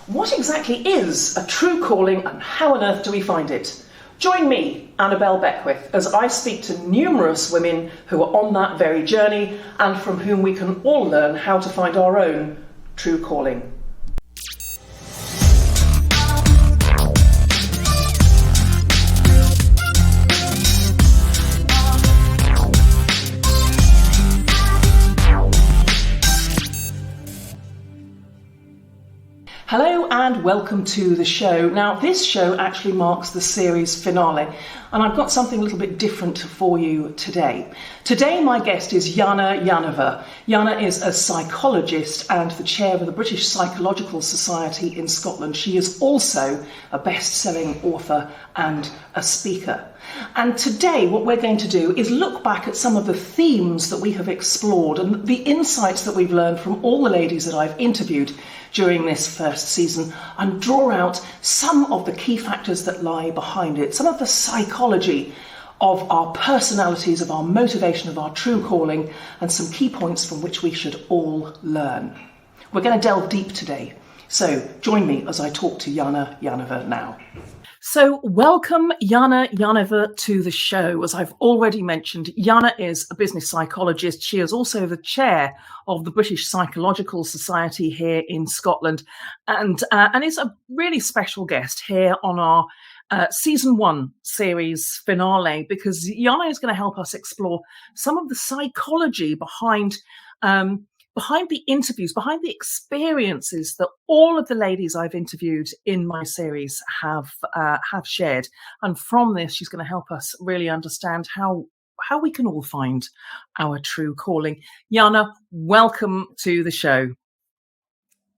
What exactly is a true calling and how on earth do we find it? Join me, Annabelle Beckwith, as I speak to numerous women who are on that very journey and from whom we can all learn how to find our own true calling. Hello and welcome to the show. Now, this show actually marks the series finale, and I've got something a little bit different for you today. Today, my guest is Yana Yaneva. Yana is a psychologist and the chair of the British Psychological Society in Scotland. She is also a best-selling author and a speaker. And today, what we're going to do is look back at some of the themes that we have explored and the insights that we've learned from all the ladies that I've interviewed during this first season, and draw out some of the key factors that lie behind it, some of the psychology of our personalities, of our motivation, of our true calling, and some key points from which we should all learn. We're going to delve deep today, so join me as I talk to Yana Yaneva now. So welcome Yana Yaneva to the show. As I've already mentioned, Yana is a business psychologist. She is also the chair of the British Psychological Society here in Scotland, and is a really special guest here on our season 1 series finale, because Yana is going to help us explore some of the psychology behind the interviews, behind the experiences that all of the ladies I've interviewed in my series have shared. And from this, she's going to help us really understand how we can all find our true calling. Yana, welcome to the show.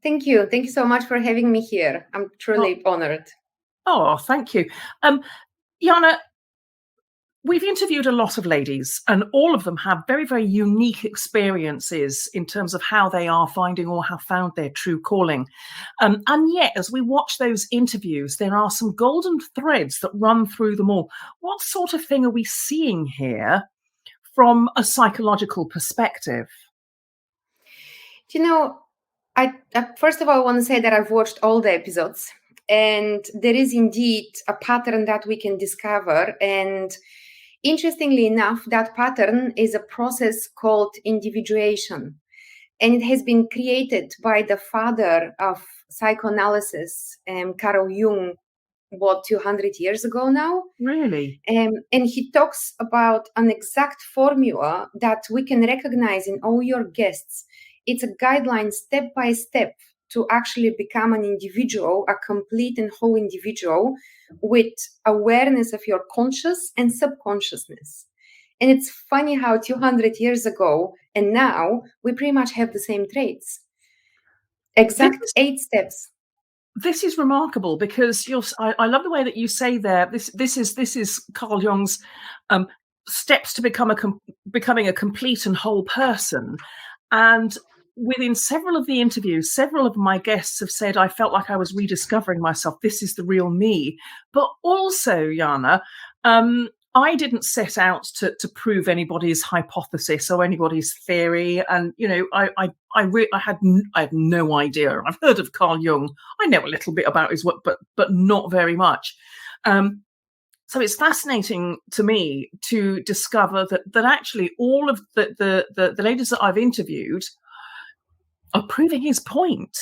Thank you. Thank you so much for having me here. I'm truly honored. Oh, thank you. Yana, we've interviewed a lot of ladies, and all of them have very, very unique experiences in terms of how they are finding or have found their true calling. And yet, as we watch those interviews, there are some golden threads that run through them all. What sort of thing are we seeing here from a psychological perspective? You know, I first of all, I want to say that I've watched all the episodes, and there is indeed a pattern that we can discover. And interestingly enough, that pattern is a process called individuation, and it has been created by the father of psychoanalysis, Carl Jung, 200 years ago now. Really? And he talks about an exact formula that we can recognize in all your guests. It's a guideline step by step to actually become an individual, a complete and whole individual with awareness of your conscious and subconsciousness. And it's funny how 200 years ago and now we pretty much have the same traits. Exact 8 steps. This is remarkable, because I love the way that you say there. This is Carl Jung's steps to becoming a complete and whole person. And within several of the interviews, several of my guests have said, I felt like I was rediscovering myself. This is the real me. But also, Yana, I didn't set out to prove anybody's hypothesis or anybody's theory. And, you know, I had no idea. I've heard of Carl Jung. I know a little bit about his work, but not very much. So it's fascinating to me to discover that actually all of the ladies that I've interviewed are proving his point.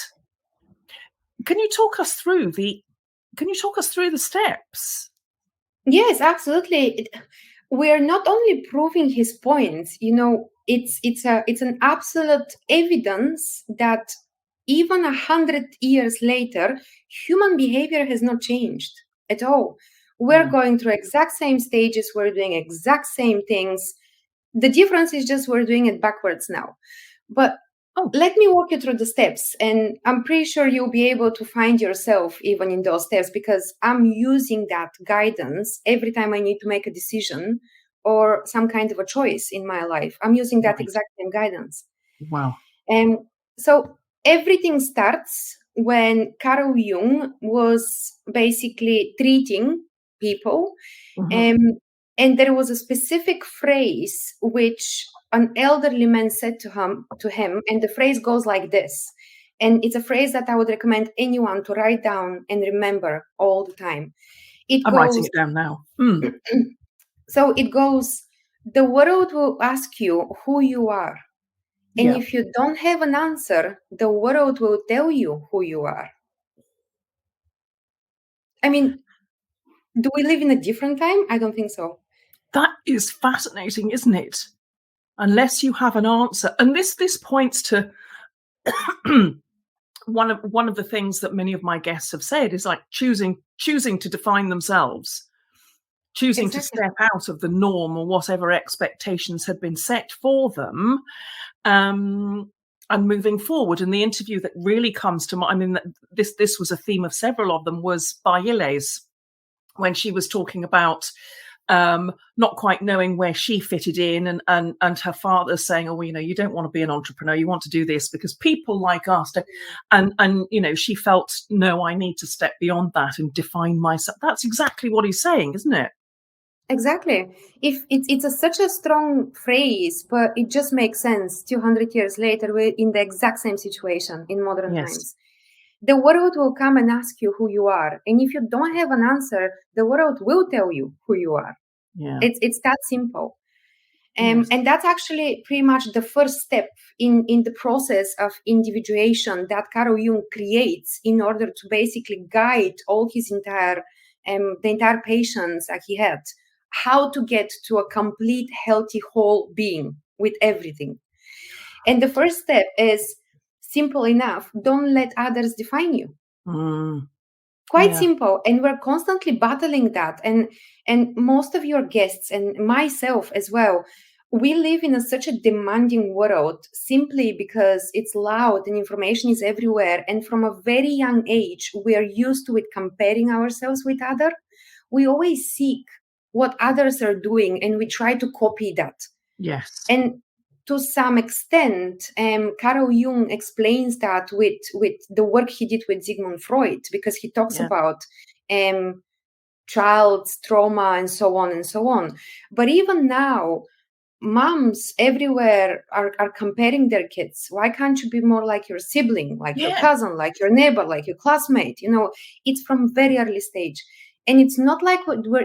Can you talk us through the steps? Yes, absolutely. We're not only proving his points, you know, it's an absolute evidence that even 100 years later, human behavior has not changed at all. We're going through exact same stages. We're doing exact same things. The difference is just we're doing it backwards now. But let me walk you through the steps, and I'm pretty sure you'll be able to find yourself even in those steps, because I'm using that guidance every time I need to make a decision or some kind of a choice in my life. I'm using that exact same guidance. Wow. So everything starts when Carl Jung was basically treating people, and there was a specific phrase which an elderly man said to him, and the phrase goes like this: And it's a phrase that I would recommend anyone to write down and remember all the time. I'm writing it down now. So it goes, the world will ask you who you are. And if you don't have an answer, the world will tell you who you are. I mean, do we live in a different time? I don't think so. That is fascinating, isn't it? Unless you have an answer. And this points to one of the things that many of my guests have said is like choosing to define themselves, choosing to step out of the norm or whatever expectations had been set for them, and moving forward. And the interview that really comes to mind, I mean, this was a theme of several of them, was Bayile's, when she was talking about not quite knowing where she fitted in, and her father saying, oh, you don't want to be an entrepreneur, you want to do this because people like us don't. And she felt, no, I need to step beyond that and define myself. That's exactly what he's saying, isn't it? Exactly. If it's such a strong phrase, but it just makes sense. 200 years later, we're in the exact same situation in modern times. The world will come and ask you who you are. And if you don't have an answer, the world will tell you who you are. Yeah. It's that simple. And that's actually pretty much the first step in the process of individuation that Carl Jung creates in order to basically guide all his the entire patients that he had, how to get to a complete, healthy, whole being with everything. And the first step is simple enough. Don't let others define you. Quite simple. And we're constantly battling that. And most of your guests and myself as well, we live in such a demanding world simply because it's loud and information is everywhere. And from a very young age, we are used to it comparing ourselves with others. We always seek what others are doing and we try to copy that. Yes. And to some extent, Carl Jung explains that with the work he did with Sigmund Freud, because he talks about child's trauma and so on and so on. But even now, moms everywhere are comparing their kids. Why can't you be more like your sibling, like your cousin, like your neighbor, like your classmate? It's from very early stage. And it's not like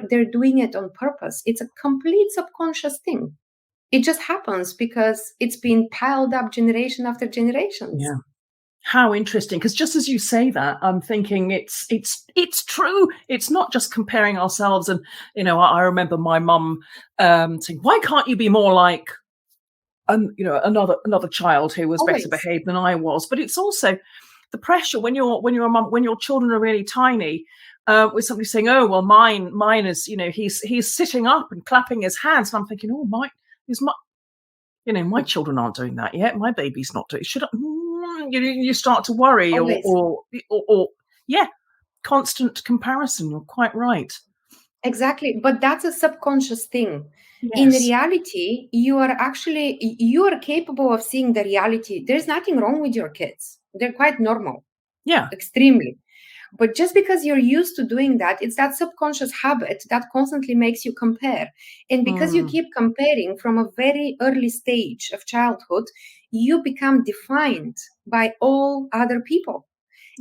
they're doing it on purpose. It's a complete subconscious thing. It just happens because it's been piled up generation after generations. Yeah. How interesting. Because just as you say that, I'm thinking it's true. It's not just comparing ourselves. And, I remember my mum saying, why can't you be more like, another child who was better behaved than I was? But it's also the pressure when you're a mum, when your children are really tiny, with somebody saying, oh, well, mine is, he's sitting up and clapping his hands. And I'm thinking, oh, my children aren't doing that yet. My baby's not doing it. Should I? You start to worry or constant comparison. You're quite right. Exactly. But that's a subconscious thing. Yes. In reality, you are capable of seeing the reality. There's nothing wrong with your kids. They're quite normal. Yeah. Extremely. But just because you're used to doing that, it's that subconscious habit that constantly makes you compare. And because you keep comparing from a very early stage of childhood, you become defined by all other people.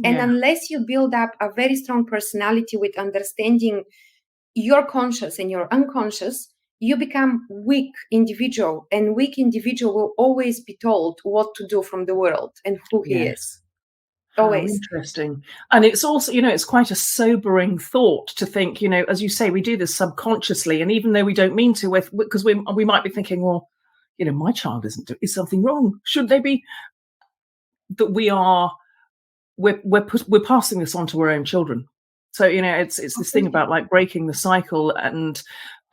And unless you build up a very strong personality with understanding your conscious and your unconscious, you become weak individual. And weak individual will always be told what to do from the world and who he is. Always. How interesting. And it's also, it's quite a sobering thought to think, as you say, we do this subconsciously. And even though we don't mean to, because we might be thinking, well, my child is something wrong. Should they be? That we're passing this on to our own children. So, it's this thing about like breaking the cycle. And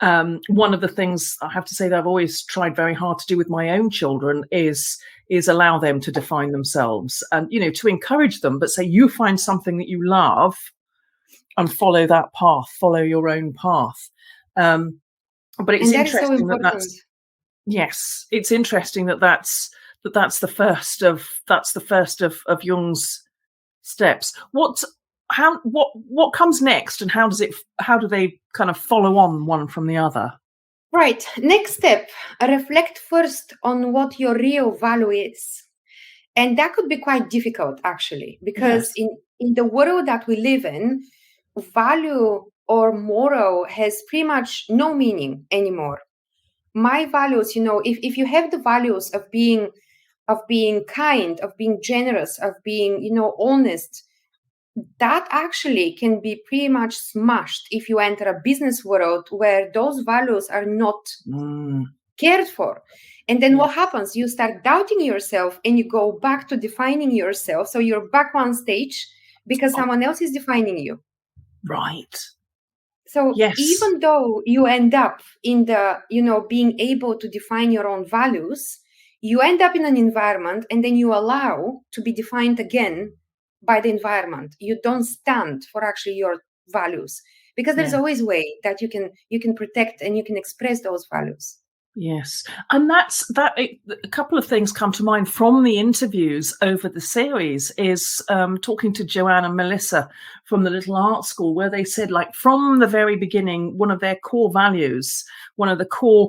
one of the things I have to say that I've always tried very hard to do with my own children is allow them to define themselves and, to encourage them, but say you find something that you love and follow that path, follow your own path. But it's interesting it's interesting that's the first of Jung's steps. What comes next, and how do they kind of follow on one from the other? Right. Next step, reflect first on what your real value is. And that could be quite difficult, actually, because in the world that we live in, value or moral has pretty much no meaning anymore. My values, if you have the values of being kind, of being generous, of being, honest, that actually can be pretty much smashed if you enter a business world where those values are not cared for. And then what happens? You start doubting yourself and you go back to defining yourself. So you're back on stage because someone else is defining you. Right. So even though you end up in the, being able to define your own values, you end up in an environment and then you allow to be defined again by the environment. You don't stand for actually your values, because there's always a way that you can protect and you can express those values. Yes. And a couple of things come to mind from the interviews over the series is talking to Joanne and Melissa from the Little Art School, where they said, like, from the very beginning, one of their core values, one of the core,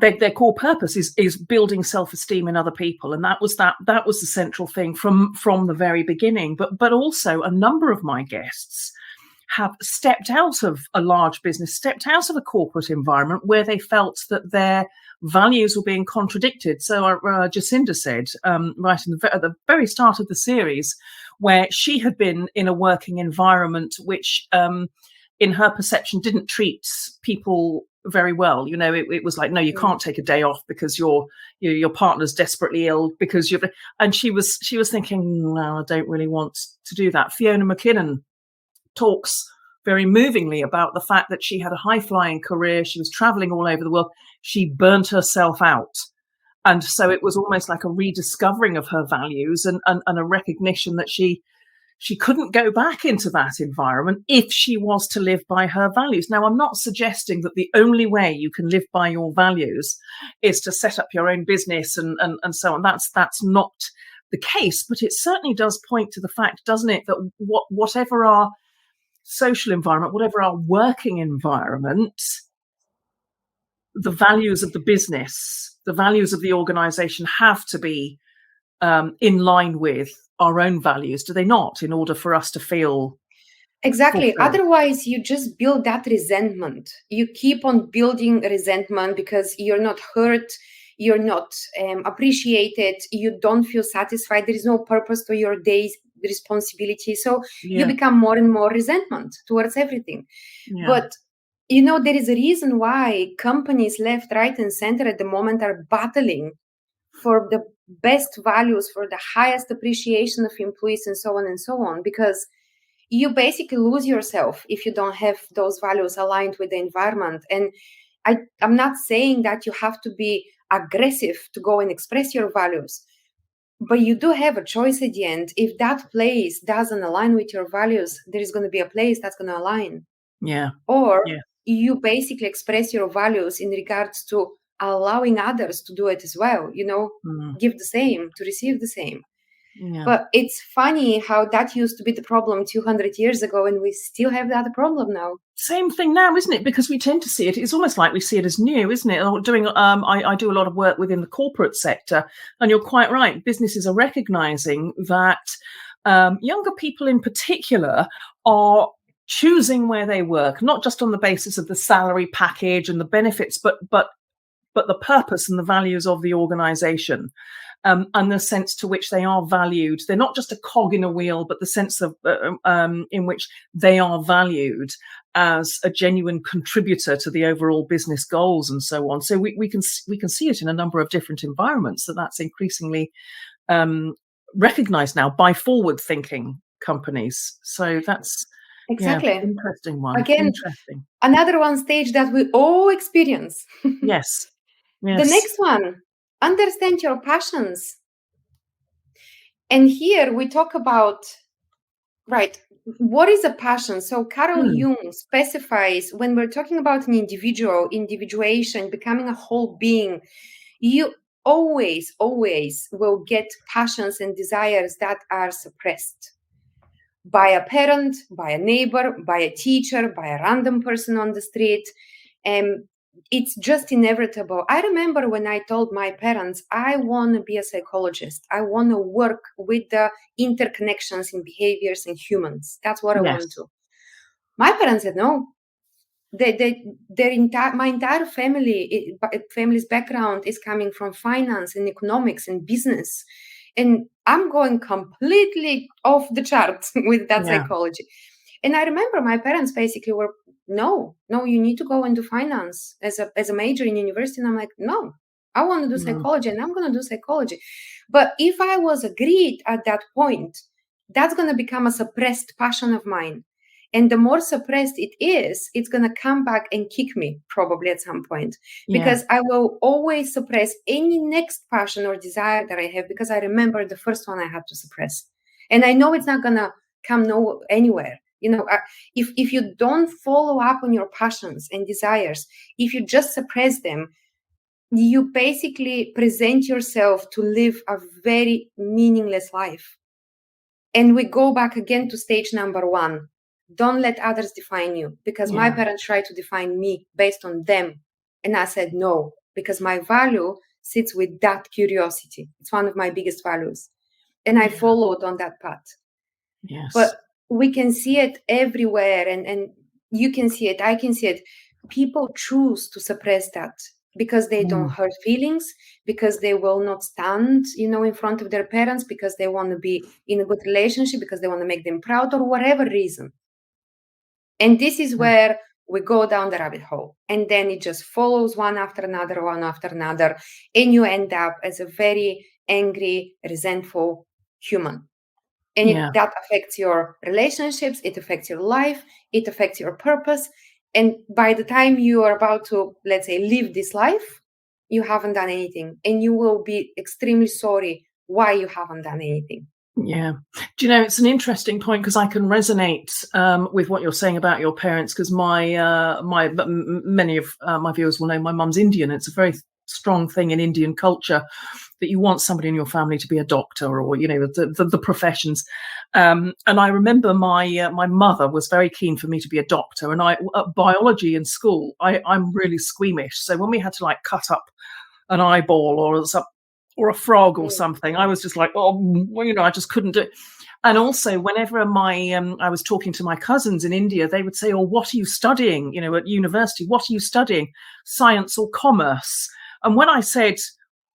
their core purpose is building self-esteem in other people. And that was the central thing from the very beginning. But also a number of my guests have stepped out of a large business, stepped out of a corporate environment where they felt that their values were being contradicted. So Jacinda said, right at the very start of the series, where she had been in a working environment which, in her perception, didn't treat people very well. It was like, no, you can't take a day off because your partner's desperately ill, because and she was thinking, no, I don't really want to do that. Fiona McKinnon talks very movingly about the fact that she had a high-flying career. She was traveling all over the world. She burnt herself out. And so it was almost like a rediscovering of her values and a recognition that she couldn't go back into that environment if she was to live by her values. Now, I'm not suggesting that the only way you can live by your values is to set up your own business and so on. That's not the case, but it certainly does point to the fact, doesn't it, that whatever our social environment, whatever our working environment, the values of the business, the values of the organization have to be in line with our own values, do they not, in order for us to feel exactly fulfilled? Otherwise you just build that resentment. You keep on building resentment because you're not heard, you're not appreciated, you don't feel satisfied, there is no purpose to your day's responsibility, so you become more and more resentment towards everything. But there is a reason why companies left, right, and center at the moment are battling for the best values, for the highest appreciation of employees, and so on, because you basically lose yourself if you don't have those values aligned with the environment. And I'm not saying that you have to be aggressive to go and express your values, but you do have a choice at the end. If that place doesn't align with your values, there is going to be a place that's going to align. Or you basically express your values in regards to allowing others to do it as well, give the same to receive the same. But it's funny how that used to be the problem 200 years ago, and we still have that problem now. Same thing now, isn't it? Because we tend to see it. It's almost like we see it as new, isn't it? I do a lot of work within the corporate sector, and you're quite right. Businesses are recognizing that younger people in particular are choosing where they work, not just on the basis of the salary package and the benefits, but the purpose and the values of the organization. And the sense to which they are valued. They're not just a cog in a wheel, but the sense of in which they are valued as a genuine contributor to the overall business goals and so on. So we can see it in a number of different environments that's increasingly recognized now by forward-thinking companies. So that's exactly interesting one. Again, another one stage that we all experience. Yes. The next one. Understand your passions. And here we talk about, what is a passion? So Carl Jung specifies, when we're talking about an individuation, becoming a whole being, you always will get passions and desires that are suppressed by a parent, by a neighbor, by a teacher, by a random person on the street. it's just inevitable. I remember when I told my parents, I want to be a psychologist. I want to work with the interconnections in behaviors and humans. That's what I want to. My parents said no. My entire family's background is coming from finance and economics and business, and I'm going completely off the chart with that psychology. And I remember my parents basically were, no, you need to go and do finance as a major in university. And I'm like, no, I want to do psychology, and I'm going to do psychology. But if I was agreed at that point, that's going to become a suppressed passion of mine. And the more suppressed it is, it's going to come back and kick me probably at some point, because I will always suppress any next passion or desire that I have, because I remember the first one I had to suppress. And I know it's not going to come anywhere. If you don't follow up on your passions and desires, if you just suppress them, you basically present yourself to live a very meaningless life. And we go back again to stage number 1. Don't let others define you, because my parents tried to define me based on them. And I said no, because my value sits with that curiosity. It's one of my biggest values. And I followed on that path. Yes. But we can see it everywhere, and you can see it, I can see it. People choose to suppress that because they don't hurt feelings, because they will not stand, in front of their parents, because they want to be in a good relationship, because they want to make them proud, or whatever reason. And this is where we go down the rabbit hole. And then it just follows one after another. And you end up as a very angry, resentful human. And that affects your relationships. It affects your life. It affects your purpose. And by the time you are about to, let's say, live this life, you haven't done anything. And you will be extremely sorry why you haven't done anything. Yeah. Do you know, it's an interesting point, because I can resonate with what you're saying about your parents, because many of my viewers will know my mum's Indian. It's a very strong thing in Indian culture that you want somebody in your family to be a doctor, or, the professions. And I remember my mother was very keen for me to be a doctor, and biology in school, I'm really squeamish. So when we had to cut up an eyeball or a frog or something, I was just like, I just couldn't do it. And also, whenever I was talking to my cousins in India, they would say, what are you studying, at university? What are you studying? Science or commerce? And when I said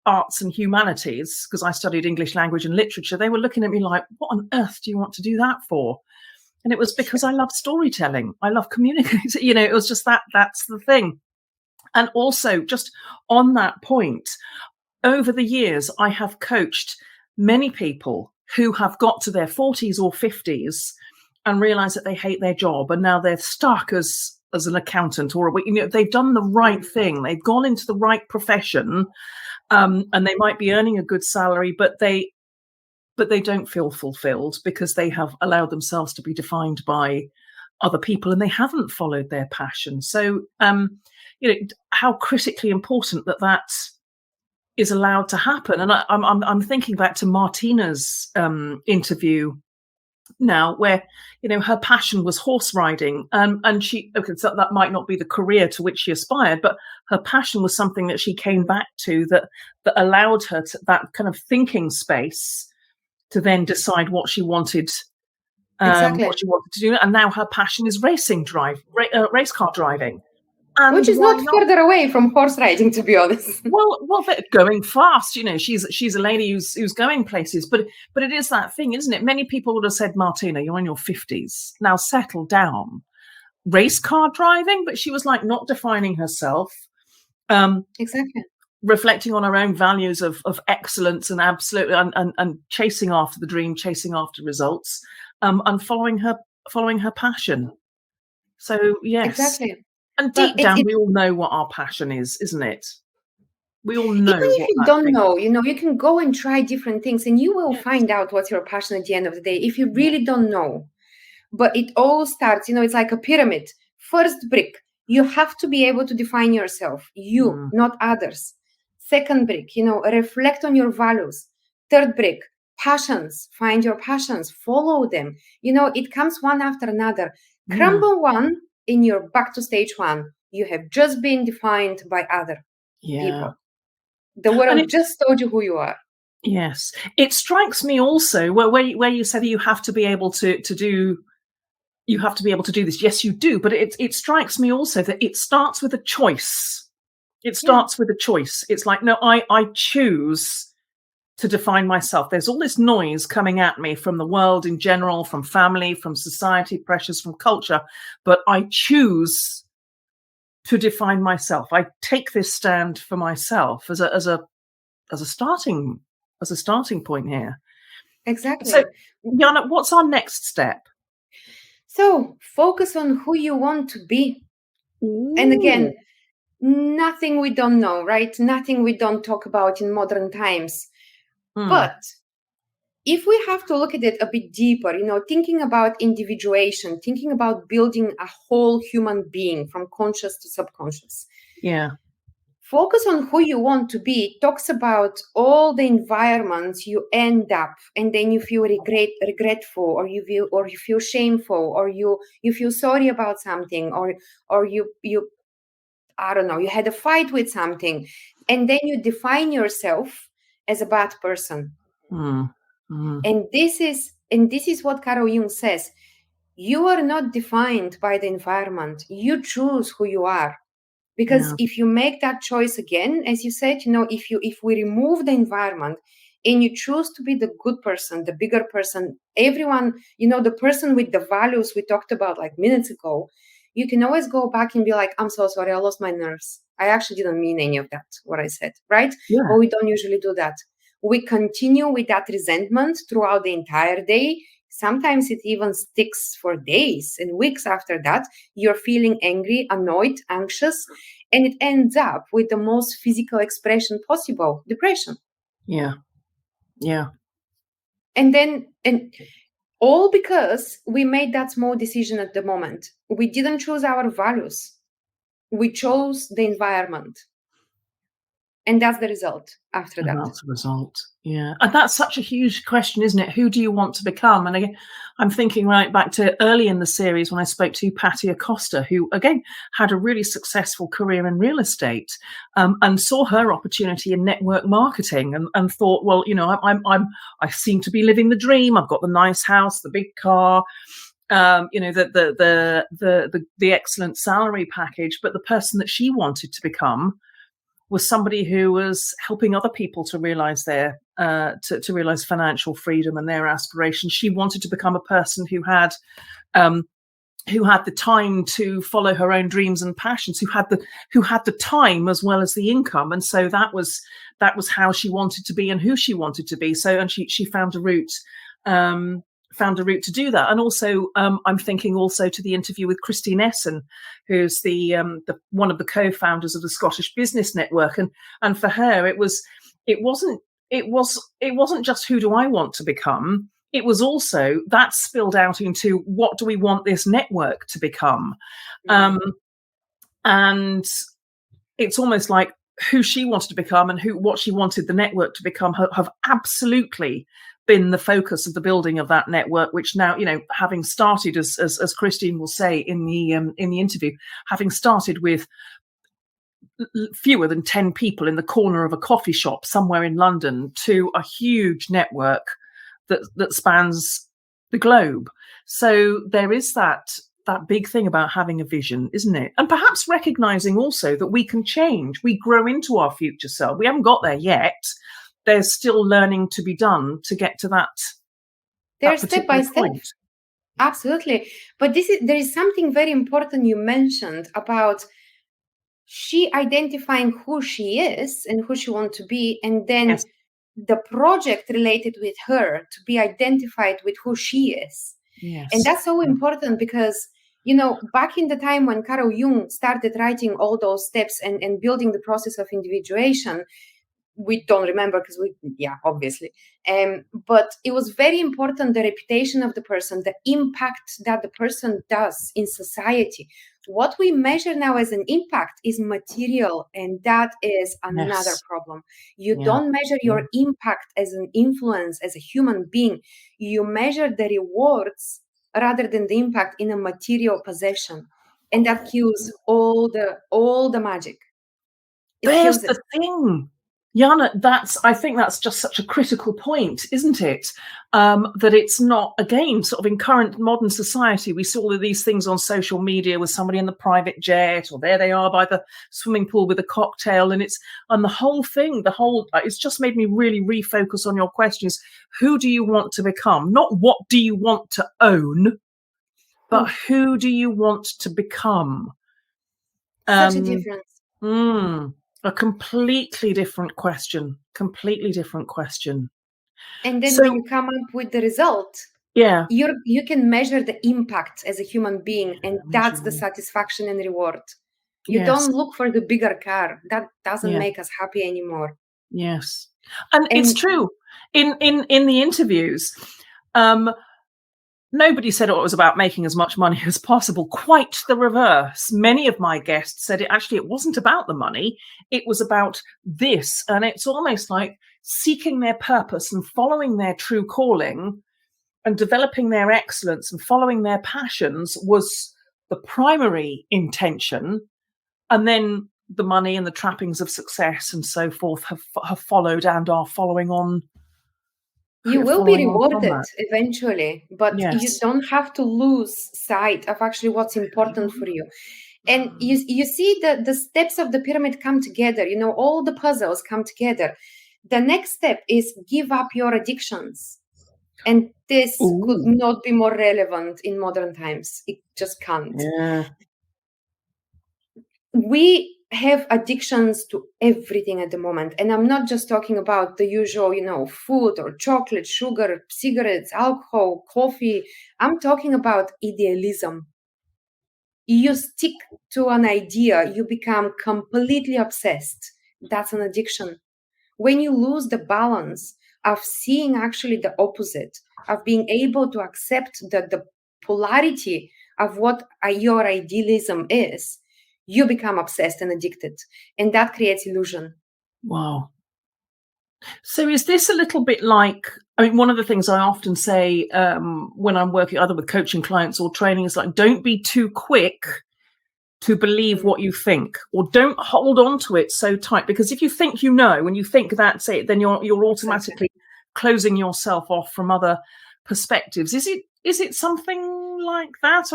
arts and humanities, because I studied English language and literature, they were looking at me like, what on earth do you want to do that for? And it was because I love storytelling. I love communicating. It was just that's the thing. And also, just on that point, over the years, I have coached many people who have got to their 40s or 50s and realized that they hate their job, and now they're stuck as an accountant, or they've done the right thing. They've gone into the right profession, and they might be earning a good salary, but they don't feel fulfilled because they have allowed themselves to be defined by other people, and they haven't followed their passion. So, how critically important that is allowed to happen. And I'm thinking back to Martina's interview now, where her passion was horse riding, and so that might not be the career to which she aspired, but her passion was something that she came back to that allowed her to that kind of thinking space to then decide what she wanted. What she wanted to do, and now her passion is race car driving. And which is not further away from horse riding, to be honest. Well, they're going fast. She's a lady who's going places. But it is that thing, isn't it? Many people would have said, Martina, you're in your 50s now, settle down. Race car driving, but she was not defining herself. Exactly. Reflecting on her own values of excellence and absolute and chasing after the dream, chasing after results, and following her passion. So yes, exactly. And deep down, we all know what our passion is, isn't it? We all know. Even if you don't know, you can go and try different things, and you will find out what's your passion at the end of the day. If you really don't know, but it all starts, it's like a pyramid. First brick, you have to be able to define yourself, not others. Second brick, reflect on your values. Third brick, passions, find your passions, follow them. It comes one after another. Crumble one, and you're back to stage 1. You have just been defined by other people. The And world just told you who you are. Yes. It strikes me also where you said that you have to be able to do this. Yes, you do. But it strikes me also that it starts with a choice. It starts with a choice. It's like, no, I choose to define myself. There's all this noise coming at me from the world in general, from family, from society, pressures, from culture. But I choose to define myself. I take this stand for myself as a starting point here. Exactly. So, Yana, what's our next step? So focus on who you want to be. Ooh. And again, nothing we don't know, right? Nothing we don't talk about in modern times. But if we have to look at it a bit deeper, thinking about individuation, thinking about building a whole human being from conscious to subconscious. Yeah. Focus on who you want to be talks about all the environments you end up, and then you feel regretful, or you feel shameful, or you feel sorry about something, or you I don't know, you had a fight with something, and then you define yourself as a bad person. And this is what Carl Jung says. You are not defined by the environment. You choose who you are. Because if you make that choice again, as you said, if we remove the environment and you choose to be the good person, the bigger person, everyone, the person with the values we talked about like minutes ago, you can always go back and be like, I'm so sorry, I lost my nerves. I actually didn't mean any of that, what I said, right? Yeah. But we don't usually do that. We continue with that resentment throughout the entire day. Sometimes it even sticks for days and weeks after that. You're feeling angry, annoyed, anxious, and it ends up with the most physical expression possible, depression. Yeah. Yeah. And all because we made that small decision at the moment. We didn't choose our values. We chose the environment. And that's the result after that. That's the result. Yeah. And that's such a huge question, isn't it? Who do you want to become? And again, I'm thinking right back to early in the series when I spoke to Patty Acosta, who again had a really successful career in real estate, and saw her opportunity in network marketing and thought, well, I seem to be living the dream. I've got the nice house, the big car, the excellent salary package. But the person that she wanted to become was somebody who was helping other people to realize their to realize financial freedom and their aspirations. She wanted to become a person who had the time to follow her own dreams and passions, who had the time as well as the income. And so that was how she wanted to be and who she wanted to be. So, and she found a route to do that. And also, I'm thinking also to the interview with Christine Essen, who's the one of the co-founders of the Scottish Business Network. And for her, it wasn't just who do I want to become. It was also that spilled out into what do we want this network to become. And it's almost like who she wanted to become and what she wanted the network to become have absolutely been the focus of the building of that network, which now, having started, as Christine will say in the interview, having started with fewer than 10 people in the corner of a coffee shop somewhere in London to a huge network that spans the globe. So there is that big thing about having a vision, isn't it? And perhaps recognizing also that we can change. We grow into our future self. We haven't got there yet. There's still learning to be done to get to that. There's step by step. Absolutely. But there is something very important you mentioned about she identifying who she is and who she wants to be, and then the project related with her to be identified with who she is. Yes. And that's so important because, back in the time when Carl Jung started writing all those steps and building the process of individuation, we don't remember because obviously. But it was very important, the reputation of the person, the impact that the person does in society. What we measure now as an impact is material, and that is another problem. You don't measure your impact as an influence, as a human being. You measure the rewards rather than the impact in a material possession. and that kills all the magic. There's the thing, Yana, I think that's just such a critical point, isn't it? That it's not, again, sort of in current modern society, we see all of these things on social media with somebody in the private jet, or there they are by the swimming pool with a cocktail, and the whole thing, it's just made me really refocus on your questions. Who do you want to become? Not what do you want to own, but who do you want to become? Such a difference. A completely different question. And then when you come up with the result, you can measure the impact as a human being, and that's the satisfaction and reward. You don't look for the bigger car. That doesn't make us happy anymore. Yes. And it's true. In the interviews, nobody said it was about making as much money as possible. Quite the reverse. Many of my guests said it wasn't about the money. It was about this. And it's almost like seeking their purpose and following their true calling and developing their excellence and following their passions was the primary intention. And then the money and the trappings of success and so forth have followed and are following on. You will be rewarded eventually, but you don't have to lose sight of actually what's important for you. And you see the steps of the pyramid come together, all the puzzles come together. The next step is give up your addictions. And this could not be more relevant in modern times. It just can't. Yeah. We have addictions to everything at the moment. And I'm not just talking about the usual, food or chocolate, sugar, cigarettes, alcohol, coffee. I'm talking about idealism. You stick to an idea, you become completely obsessed. That's an addiction. When you lose the balance of seeing actually the opposite, of being able to accept the polarity of what your idealism is, you become obsessed and addicted, and that creates illusion. Wow. So is this a little bit like, one of the things I often say when I'm working either with coaching clients or training is like, don't be too quick to believe what you think, or don't hold on to it so tight, because if you think when you think that's it, then you're automatically closing yourself off from other perspectives. Is it something like that?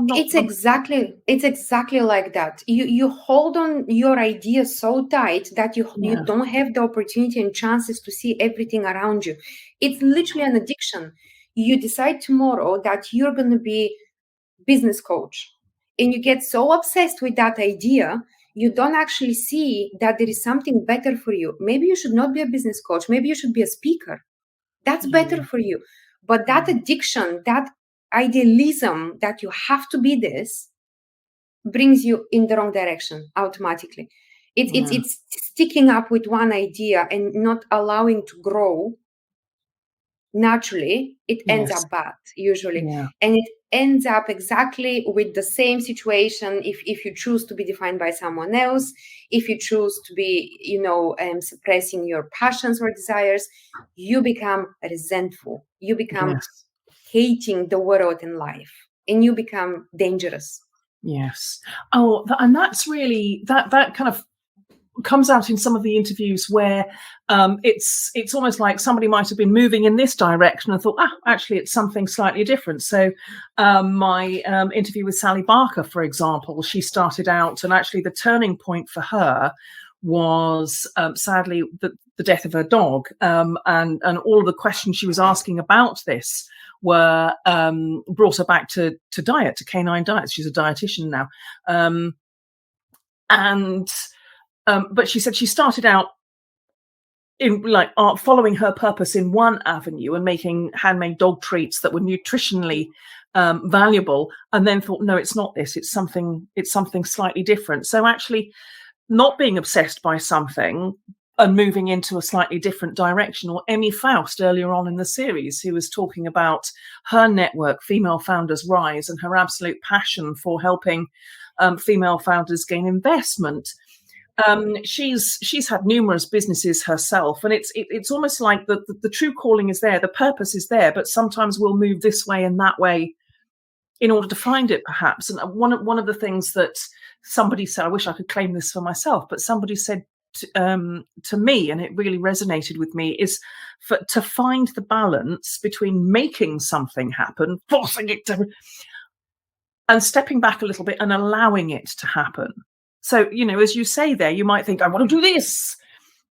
It's exactly like that. You hold on your idea so tight that you don't have the opportunity and chances to see everything around you. It's literally an addiction. You decide tomorrow that you're going to be business coach, and you get so obsessed with that idea, you don't actually see that there is something better for you. Maybe you should not be a business coach. Maybe you should be a speaker. That's better for you. But that addiction, that idealism that you have to be this, brings you in the wrong direction automatically. It's sticking up with one idea and not allowing to grow naturally. It ends up bad usually. And it ends up exactly with the same situation if you choose to be defined by someone else, if you choose to be suppressing your passions or desires, you become resentful, you become hating the world and life, and you become dangerous. And that's really that kind of comes out in some of the interviews where it's almost like somebody might have been moving in this direction and thought, actually it's something slightly different. So my interview with Sally Barker, for example, she started out, and actually the turning point for her was sadly the death of her dog, and all of the questions she was asking about this were brought her back to diet, to canine diets. She's a dietitian now, but she said she started out in following her purpose in one avenue and making handmade dog treats that were nutritionally valuable, and then thought, no, it's not this. It's something slightly different. So actually, not being obsessed by something and moving into a slightly different direction. Or Emmy Faust earlier on in the series, who was talking about her network, Female Founders Rise, and her absolute passion for helping female founders gain investment. She's had numerous businesses herself, and it's almost like the true calling is there, the purpose is there, but sometimes we'll move this way and that way in order to find it, perhaps. And one of the things that somebody said, I wish I could claim this for myself, but somebody said to me, and it really resonated with me, is to find the balance between making something happen, forcing it to, and stepping back a little bit and allowing it to happen. So, as you say there, you might think, I want to do this.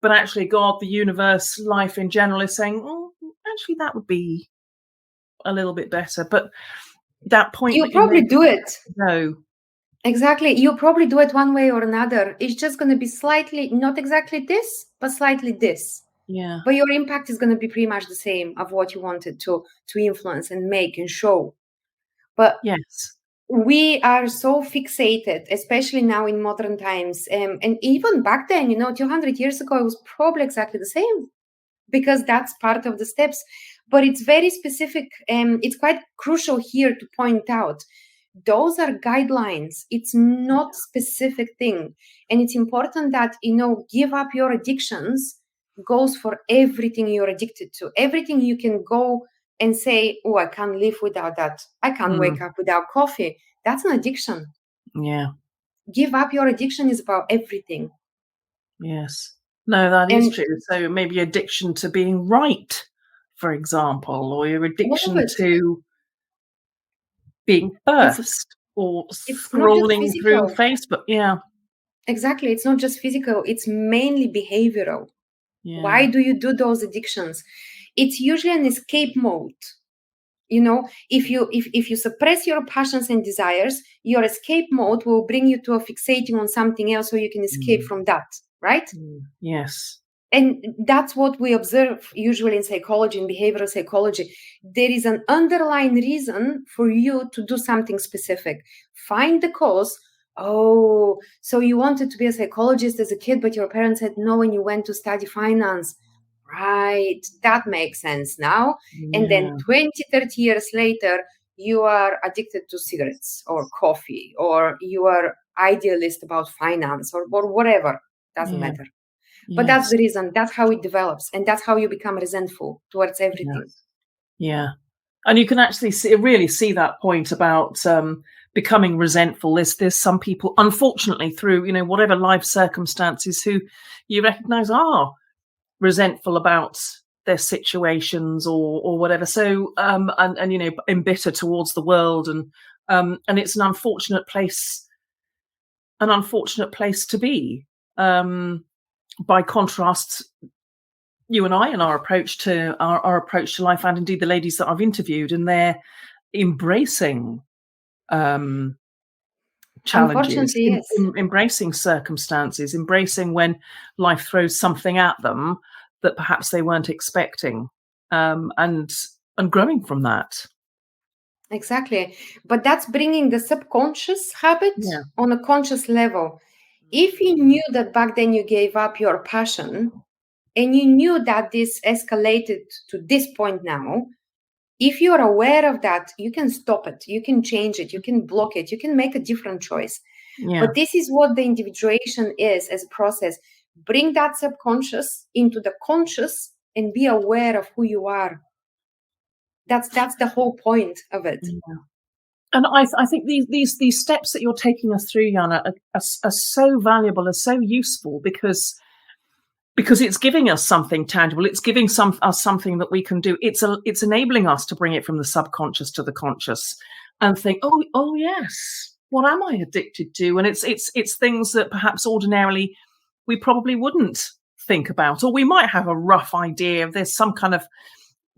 But actually, God, the universe, life in general is saying, oh, actually, that would be a little bit better. But that point you probably do it. No. Exactly. You probably do it one way or another. It's just going to be slightly, not exactly this, but slightly this. Yeah. But your impact is going to be pretty much the same of what you wanted to influence and make and show. But yes, we are so fixated, especially now in modern times. And even back then, 200 years ago, it was probably exactly the same, because that's part of the steps. But it's very specific. It's quite crucial here to point out. Those are guidelines. It's not specific thing. And it's important that, give up your addictions goes for everything you're addicted to. Everything you can go and say, oh, I can't live without that. I can't wake up without coffee. That's an addiction. Yeah. Give up your addiction is about everything. Yes. No, that is true. So maybe addiction to being right, for example, or your addiction to being first, or scrolling through Facebook. Yeah. Exactly. It's not just physical. It's mainly behavioral. Yeah. Why do you do those addictions? It's usually an escape mode. If you suppress your passions and desires, your escape mode will bring you to a fixating on something else so you can escape from that, right? Yes. And that's what we observe usually in psychology, in behavioral psychology. There is an underlying reason for you to do something specific. Find the cause. Oh, so you wanted to be a psychologist as a kid, but your parents said no when you went to study finance. Right, that makes sense now. Yeah. And then 20, 30 years later, you are addicted to cigarettes or coffee, or you are idealist about finance or whatever. Doesn't matter. But that's the reason. That's how it develops. And that's how you become resentful towards everything. Yeah. And you can actually really see that point about becoming resentful. There's some people, unfortunately, through, whatever life circumstances, who you recognize are resentful about their situations or whatever. So, and embittered towards the world. And it's an unfortunate place to be. By contrast, you and I and our approach to life, and indeed the ladies that I've interviewed, and they're embracing challenges, yes. embracing circumstances, embracing when life throws something at them that perhaps they weren't expecting, and growing from that. Exactly. But that's bringing the subconscious habit on a conscious level. If you knew that back then you gave up your passion and you knew that this escalated to this point now, if you're aware of that, you can stop it, you can change it, you can block it, you can make a different choice. But this is what the individuation is as a process. Bring that subconscious into the conscious and be aware of who you are. That's the whole point of it. Yeah. And I think these steps that you're taking us through, Yana, are so valuable, are so useful, because it's giving us something tangible. It's giving us something that we can do. It's enabling us to bring it from the subconscious to the conscious and think, oh yes, what am I addicted to? And it's things that perhaps ordinarily we probably wouldn't think about, or we might have a rough idea of there's some kind of,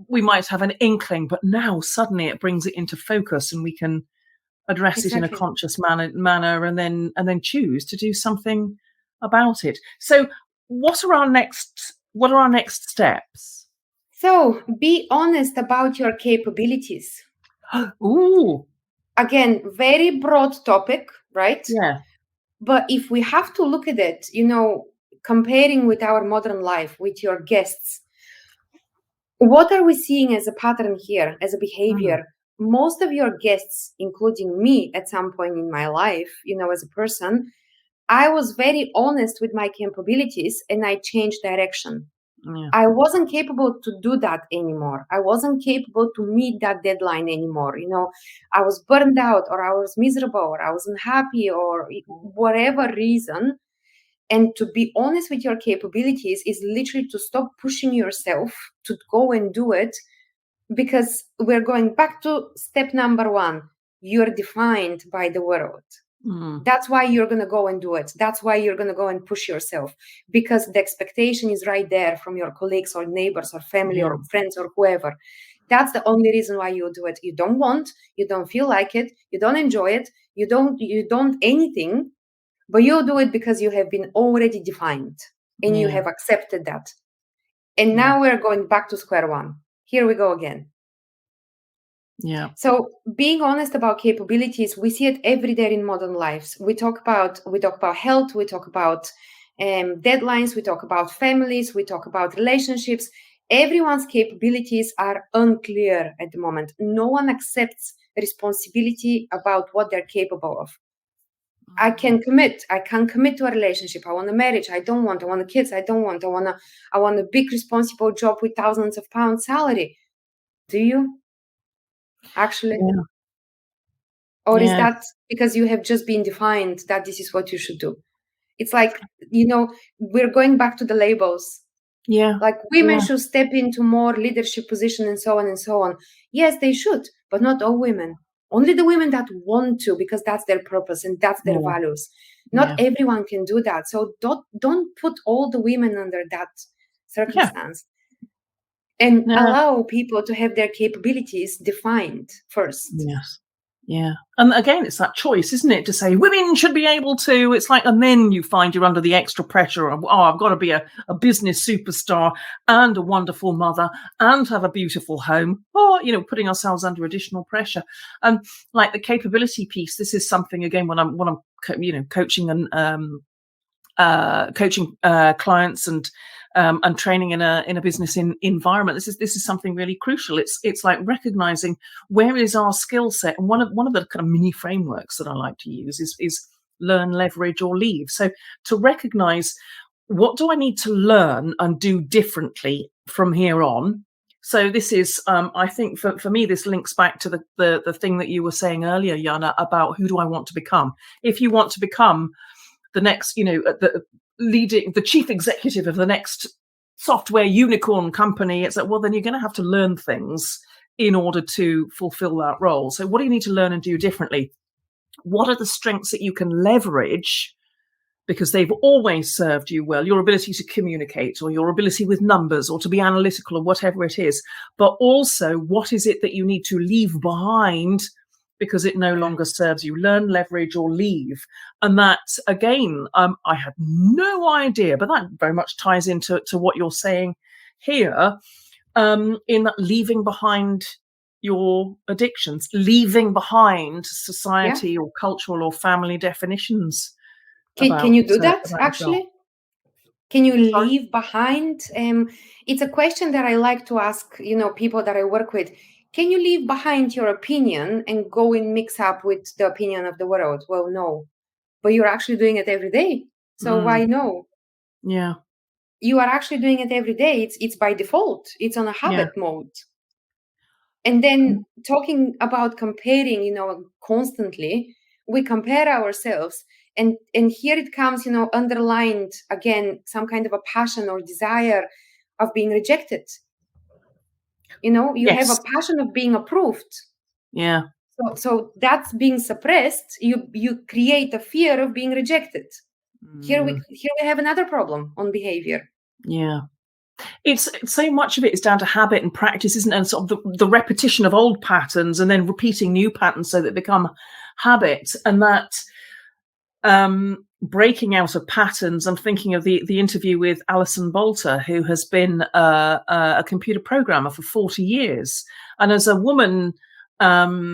we might have an inkling, but now suddenly it brings it into focus and we can address it in a conscious manner and then choose to do something about it. So what are our next steps? So be honest about your capabilities. Ooh. Again, very broad topic, right? Yeah. But if we have to look at it, comparing with our modern life, with your guests, what are we seeing as a pattern here, as a behavior? Most of your guests, including me at some point in my life, as a person, I was very honest with my capabilities and I changed direction. Yeah. I wasn't capable to do that anymore. I wasn't capable to meet that deadline anymore. I was burned out, or I was miserable, or I wasn't happy, or whatever reason. And to be honest with your capabilities is literally to stop pushing yourself to go and do it, because we're going back to step number 1. You're defined by the world. That's why you're going to go and do it. That's why you're going to go and push yourself, because the expectation is right there from your colleagues or neighbors or family or friends or whoever. That's the only reason why you do it. You don't want, you don't feel like it, you don't enjoy it, you don't anything, but you do it because you have been already defined and you have accepted that. And now we're going back to square one. Here we go again. Yeah. So being honest about capabilities, we see it every day in modern lives. We talk about health, we talk about deadlines, we talk about families, we talk about relationships. Everyone's capabilities are unclear at the moment. No one accepts responsibility about what they're capable of. I can't commit to a relationship. I want a marriage. I want kids. I want a big responsible job with thousands of pounds salary. Do you? Actually? Yeah. Or is that because you have just been defined that this is what you should do? It's like, we're going back to the labels. Yeah. Like women should step into more leadership position and so on and so on. Yes, they should, but not all women. Only the women that want to, because that's their purpose and that's their values. Not everyone can do that. So don't put all the women under that circumstance. And allow people to have their capabilities defined first. Yes. Yeah. And again, it's that choice, isn't it? To say women should be able to, it's like, and then you find you're under the extra pressure of, I've got to be a business superstar and a wonderful mother and have a beautiful home, or, putting ourselves under additional pressure. And like the capability piece, this is something, again, when I'm coaching and coaching clients and training in a business environment. This is something really crucial. It's like recognizing where is our skill set, and one of the kind of mini frameworks that I like to use is learn, leverage, or leave. So to recognize, what do I need to learn and do differently from here on? So this is, I think for me, this links back to the thing that you were saying earlier, Yana, about who do I want to become? If you want to become the next, the chief executive of the next software unicorn company, it's like, well, then you're going to have to learn things in order to fulfill that role. So what do you need to learn and do differently? What are the strengths that you can leverage because they've always served you well? Your ability to communicate, or your ability with numbers, or to be analytical, or whatever it is. But also, what is it that you need to leave behind because it no longer serves you? Learn, leverage, or leave. And that, again, I had no idea, but that very much ties into what you're saying here, in that leaving behind your addictions, leaving behind society or cultural or family definitions. Can you do that, actually? Can you leave behind? It's a question that I like to ask, people that I work with. Can you leave behind your opinion and go and mix up with the opinion of the world? Well, no. But you're actually doing it every day. So why no? Yeah. You are actually doing it every day. It's by default. It's on a habit mode. And then talking about comparing, constantly, we compare ourselves. And here it comes, underlined again, some kind of a passion or desire of being rejected. You have a passion of being approved. Yeah. So that's being suppressed. You create a fear of being rejected. Here we have another problem on behavior. Yeah. It's so much of it is down to habit and practice, isn't it? And sort of the repetition of old patterns and then repeating new patterns so that they become habits. And that breaking out of patterns. I'm thinking of the interview with Alison Bolter, who has been a computer programmer for 40 years. And as a woman, as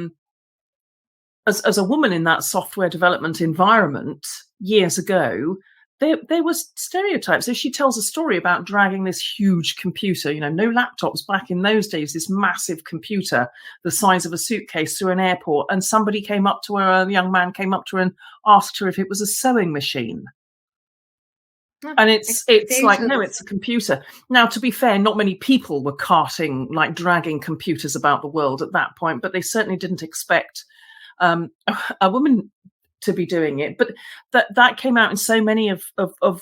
a woman in that software development environment years ago, there was stereotypes. So she tells a story about dragging this huge computer, no laptops back in those days, this massive computer the size of a suitcase through an airport. And somebody came up to her, a young man came up to her and asked her if it was a sewing machine. And it's like, no, Expectations. it's a computer. Now, to be fair, not many people were dragging computers about the world at that point, but they certainly didn't expect a woman to be doing it. But that came out in so many of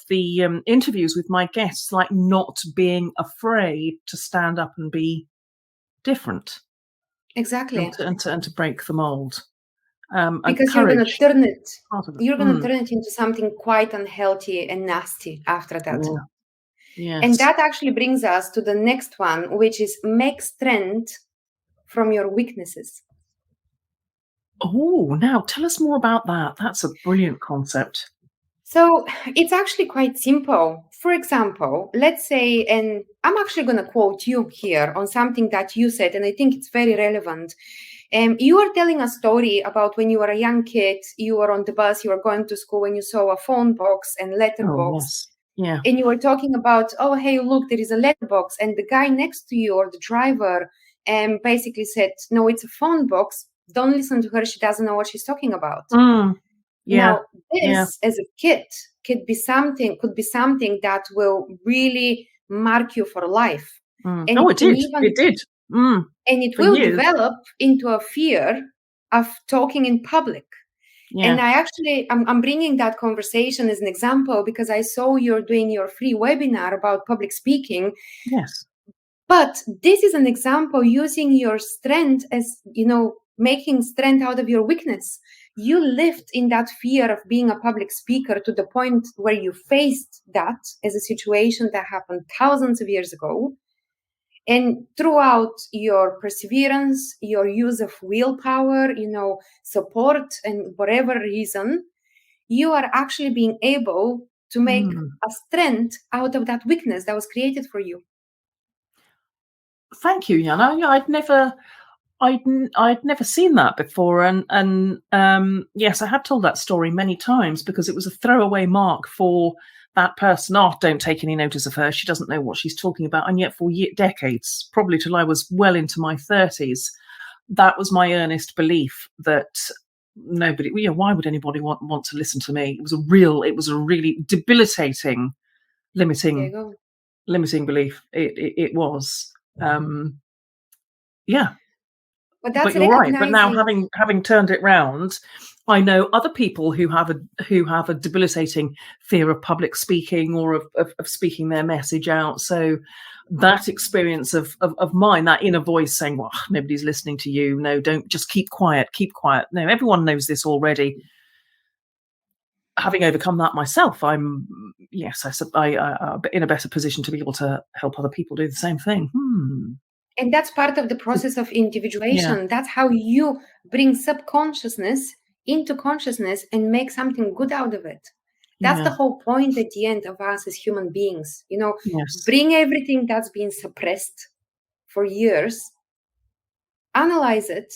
the interviews with my guests, like not being afraid to stand up and be different. Exactly. And to break the mold. Because you're going to turn it, into something quite unhealthy and nasty after that. Yeah. Yes. And that actually brings us to the next one, which is make strength from your weaknesses. Oh, now tell us more about that. That's a brilliant concept. So it's actually quite simple. For example, let's say, and I'm actually going to quote you here on something that you said, and I think it's very relevant. You are telling a story about when you were a young kid, you were on the bus, you were going to school, and you saw a phone box and letterbox. Yes. Yeah. And you were talking about, oh, hey, look, there is a letterbox. And the guy next to you or the driver basically said, no, it's a phone box. Don't listen to her. She doesn't know what she's talking about. Yeah. Now, this as a kid could be something that will really mark you for life. And it did. It did. And it will develop into a fear of talking in public. Yeah. And I'm bringing that conversation as an example because I saw you're doing your free webinar about public speaking. Yes. But this is an example using your strength as, making strength out of your weakness. You lived in that fear of being a public speaker to the point where you faced that as a situation that happened thousands of years ago. And throughout your perseverance, your use of willpower, support, and whatever reason, you are actually being able to make a strength out of that weakness that was created for you. Thank you, Yana. Yeah, I'd never seen that before, and yes, I have told that story many times because it was a throwaway mark for that person. Oh, don't take any notice of her. She doesn't know what she's talking about. And yet for decades, probably till I was well into my 30s, that was my earnest belief that nobody, why would anybody want to listen to me? It was a really debilitating, limiting belief. It was. Yeah. But you're right. But now having turned it round, I know other people who have a debilitating fear of public speaking or of speaking their message out. So that experience of mine, that inner voice saying, well, nobody's listening to you. No, don't, just keep quiet. No, everyone knows this already. Having overcome that myself, I'm in a better position to be able to help other people do the same thing. And that's part of the process of individuation. Yeah. That's how you bring subconsciousness into consciousness and make something good out of it. That's the whole point at the end of us as human beings. Bring everything that's been suppressed for years, analyze it,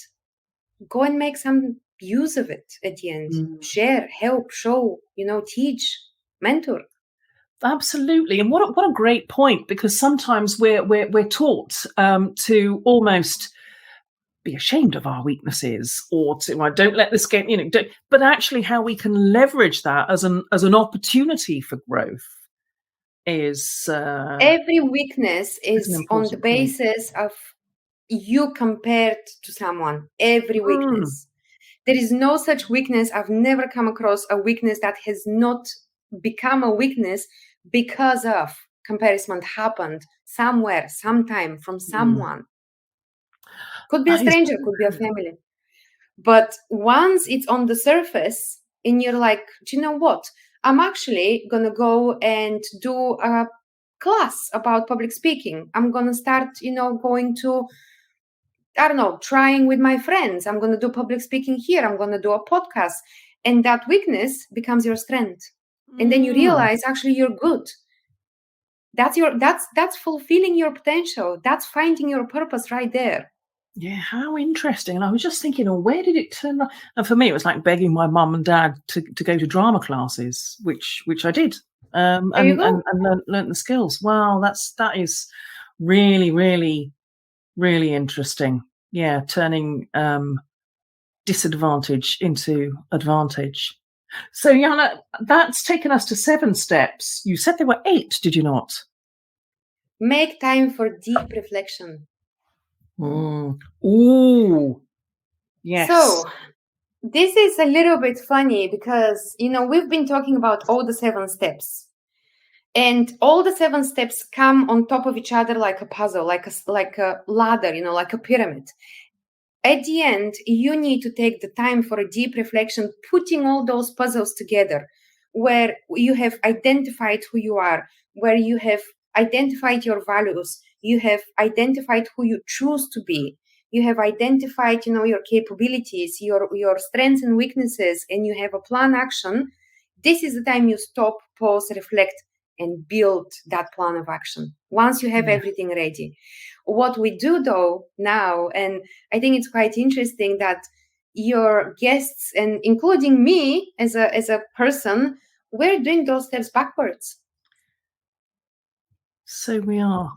go and make some use of it at the end. Share, help, show, teach, mentor. Absolutely, and what a great point, because sometimes we're taught to almost be ashamed of our weaknesses, or to don't let this get but actually how we can leverage that as an opportunity for growth is every weakness is on the basis of you compared to someone. Every weakness. There is no such weakness. I've never come across a weakness that has not become a weakness because of comparison happened somewhere, sometime, from someone. Could be a stranger, could be a family. But once it's on the surface and you're like, do you know what? I'm actually going to go and do a class about public speaking. I'm going to start, going to, trying with my friends. I'm going to do public speaking here. I'm going to do a podcast. And that weakness becomes your strength. And then you realize actually you're good. That's fulfilling your potential. That's finding your purpose right there. Yeah, how interesting. And I was just thinking, where did it turn up? And for me, it was like begging my mum and dad to go to drama classes, which I did, and learnt the skills. Wow, that is really, really, really interesting. Yeah, turning disadvantage into advantage. So, Yana, that's taken us to 7 steps. You said there were 8, did you not? Make time for deep reflection. Ooh, yes. So, this is a little bit funny because, we've been talking about all the 7 steps. And all the 7 steps come on top of each other like a puzzle, like a ladder, like a pyramid. At the end, you need to take the time for a deep reflection, putting all those puzzles together, where you have identified who you are, where you have identified your values, you have identified who you choose to be, you have identified, your capabilities, your strengths and weaknesses, and you have a plan action. This is the time you stop, pause, reflect, and build that plan of action once you have everything ready. What we do though now, and I think it's quite interesting that your guests, and including me as a person, we're doing those steps backwards. So we are.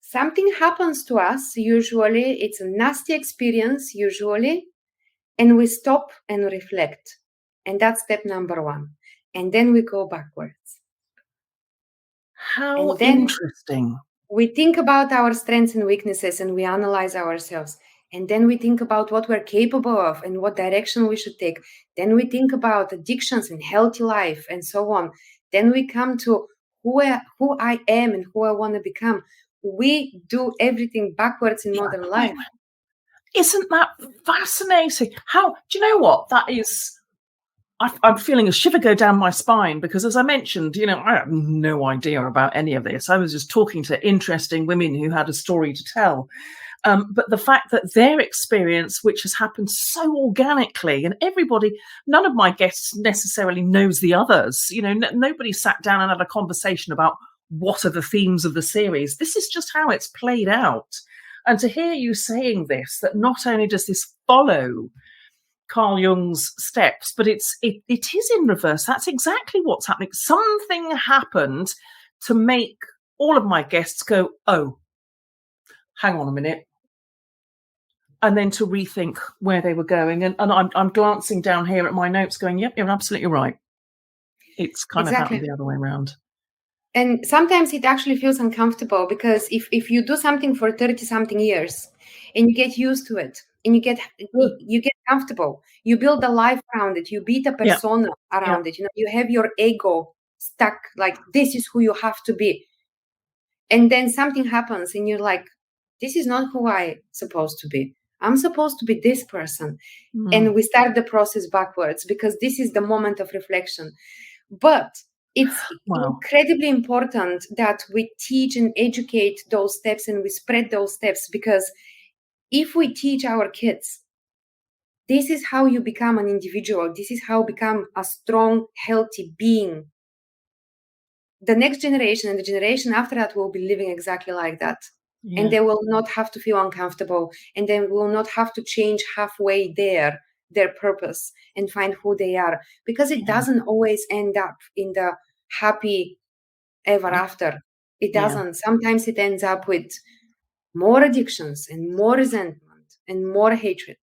Something happens to us, usually it's a nasty experience, usually, and we stop and reflect. And that's step number 1. And then we go backwards. How interesting. We think about our strengths and weaknesses and we analyze ourselves. And then we think about what we're capable of and what direction we should take. Then we think about addictions and healthy life and so on. Then we come to who I am and who I want to become. We do everything backwards in modern life. Isn't that fascinating? How, do you know what? That is, I'm feeling a shiver go down my spine because, as I mentioned, I have no idea about any of this. I was just talking to interesting women who had a story to tell. But the fact that their experience, which has happened so organically, and none of my guests necessarily knows the others. Nobody sat down and had a conversation about what are the themes of the series. This is just how it's played out. And to hear you saying this, that not only does this follow Carl Jung's steps, but it is in reverse. That's exactly what's happening. Something happened to make all of my guests go, oh, hang on a minute. And then to rethink where they were going. And I'm glancing down here at my notes going, yep, you're absolutely right. It's kind of happened the other way around. And sometimes it actually feels uncomfortable because if you do something for 30-something years and you get used to it and you get comfortable, you build a life around it, you build a persona around it, you have your ego stuck, like this is who you have to be. And then something happens and you're like, this is not who I'm supposed to be. I'm supposed to be this person. And we start the process backwards because this is the moment of reflection. But it's incredibly important that we teach and educate those steps and we spread those steps, because if we teach our kids, this is how you become an individual, this is how you become a strong, healthy being, the next generation and the generation after that will be living exactly like that. Yeah. And they will not have to feel uncomfortable, and they will not have to change halfway their purpose and find who they are, because it doesn't always end up in the happy ever after. It doesn't. Sometimes it ends up with more addictions and more resentment and more hatred.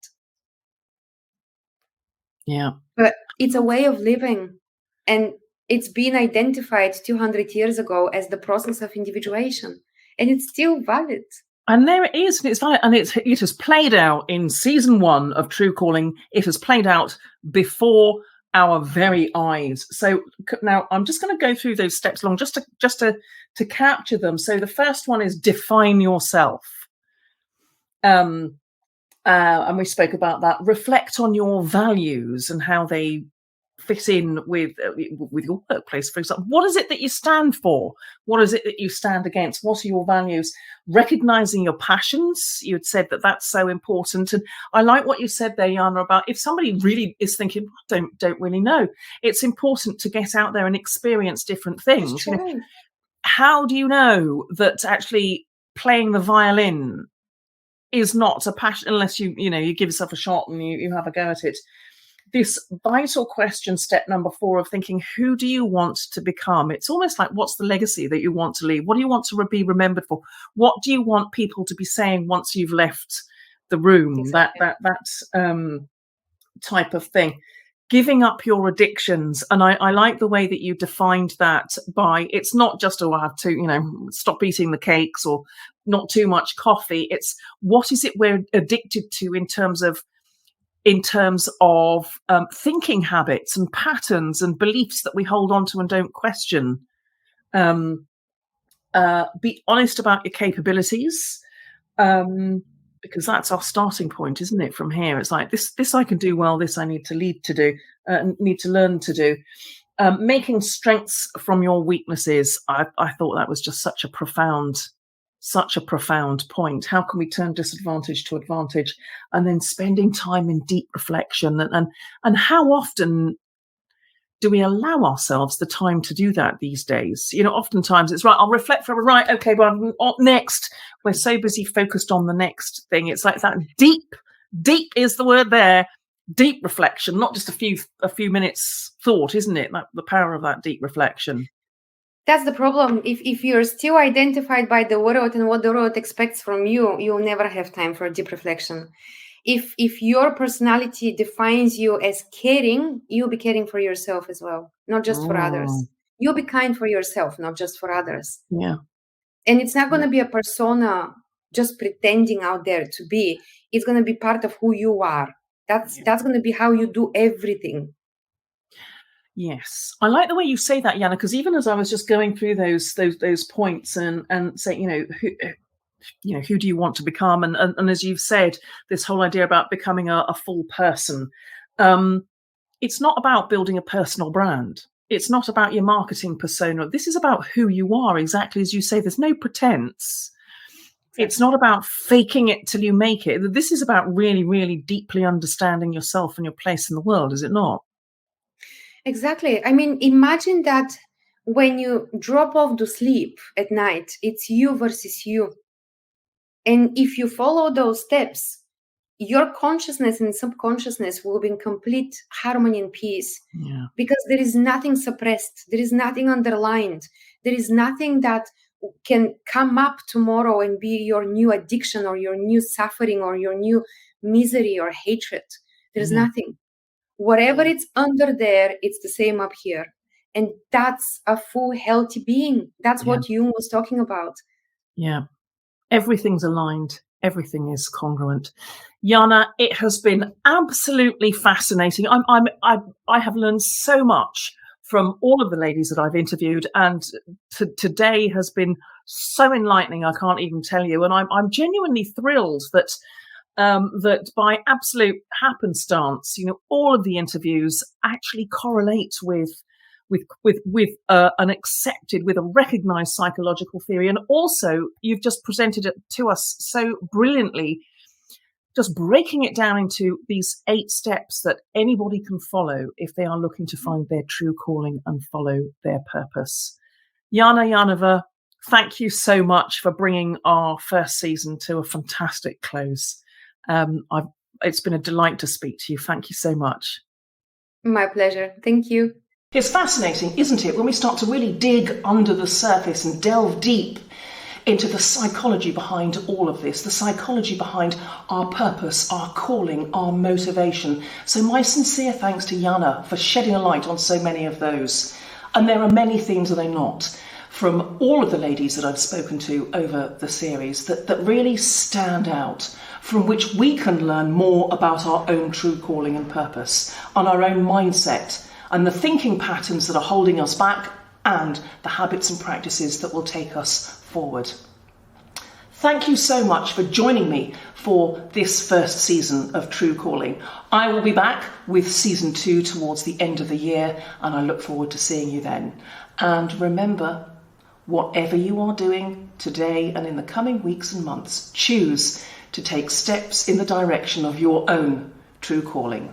Yeah. But it's a way of living, and it's been identified 200 years ago as the process of individuation, and it's still valid. And there it is, and it's valid, and it has played out in season 1 of True Calling. It has played out before our very eyes. So now I'm just going to go through those steps along just to capture them. So the first one is define yourself. And we spoke about that. Reflect on your values and how they fit in with your workplace, for example. What is it that you stand for? What is it that you stand against? What are your values? Recognizing your passions. You had said that that's so important. And I like what you said there, Yana, about if somebody really is thinking, don't really know, it's important to get out there and experience different things. How do you know that actually playing the violin is not a passion unless you give yourself a shot and you have a go at it? This vital question, step number 4 of thinking, who do you want to become? It's almost like, what's the legacy that you want to leave? What do you want to be remembered for? What do you want people to be saying once you've left the room? Exactly. type of thing. Giving up your addictions. And I like the way that you defined that by, it's not just, I have to, stop eating the cakes or not too much coffee. It's what is it we're addicted to in terms of thinking habits and patterns and beliefs that we hold on to and don't question. Be honest about your capabilities. Because that's our starting point, isn't it? From here, it's like this I can do well. This I need to learn to do. Making strengths from your weaknesses. I thought that was just such a profound point. How can we turn disadvantage to advantage? And then spending time in deep reflection. And how often do we allow ourselves the time to do that these days? Oftentimes it's right, I'll reflect for right, okay, but next. We're so busy focused on the next thing. It's like that deep is the word there, deep reflection, not just a few minutes thought, isn't it? Like the power of that deep reflection. That's the problem. If you're still identified by the world and what the world expects from you, you'll never have time for deep reflection. If your personality defines you as caring, you'll be caring for yourself as well, not just for others. You'll be kind for yourself, not just for others. Yeah. And it's not going to be a persona just pretending out there to be. It's going to be part of who you are. That's going to be how you do everything. Yes, I like the way you say that, Yana, because even as I was just going through those points and saying, who do you want to become? And as you've said, this whole idea about becoming a full person, it's not about building a personal brand. It's not about your marketing persona. This is about who you are, exactly as you say. There's no pretense. It's not about faking it till you make it. This is about really, really deeply understanding yourself and your place in the world, is it not? Exactly. I mean, imagine that when you drop off to sleep at night, it's you versus you. And if you follow those steps, your consciousness and subconsciousness will be in complete harmony and peace. Yeah. Because there is nothing suppressed. There is nothing underlined. There is nothing that can come up tomorrow and be your new addiction or your new suffering or your new misery or hatred. There's nothing. Whatever it's under there, it's the same up here. And that's a full, healthy being. That's what Jung was talking about. Yeah. Everything's aligned. Everything is congruent. Yana, it has been absolutely fascinating. I have learned so much from all of the ladies that I've interviewed, and today has been so enlightening. I can't even tell you. And I'm genuinely thrilled that by absolute happenstance, all of the interviews actually correlate with an accepted, with a recognized psychological theory. And also you've just presented it to us so brilliantly, just breaking it down into these 8 steps that anybody can follow if they are looking to find their true calling and follow their purpose. Yana Yaneva, thank you so much for bringing our first season to a fantastic close. It's been a delight to speak to you. Thank you so much. My pleasure. Thank you. It's fascinating, isn't it, when we start to really dig under the surface and delve deep into the psychology behind all of this, the psychology behind our purpose, our calling, our motivation. So my sincere thanks to Yana for shedding a light on so many of those. And there are many themes, are they not, from all of the ladies that I've spoken to over the series that really stand out, from which we can learn more about our own true calling and purpose, on our own mindset, and the thinking patterns that are holding us back, and the habits and practices that will take us forward. Thank you so much for joining me for this first season of True Calling. I will be back with season 2 towards the end of the year, and I look forward to seeing you then. And remember, whatever you are doing today and in the coming weeks and months, choose to take steps in the direction of your own true calling.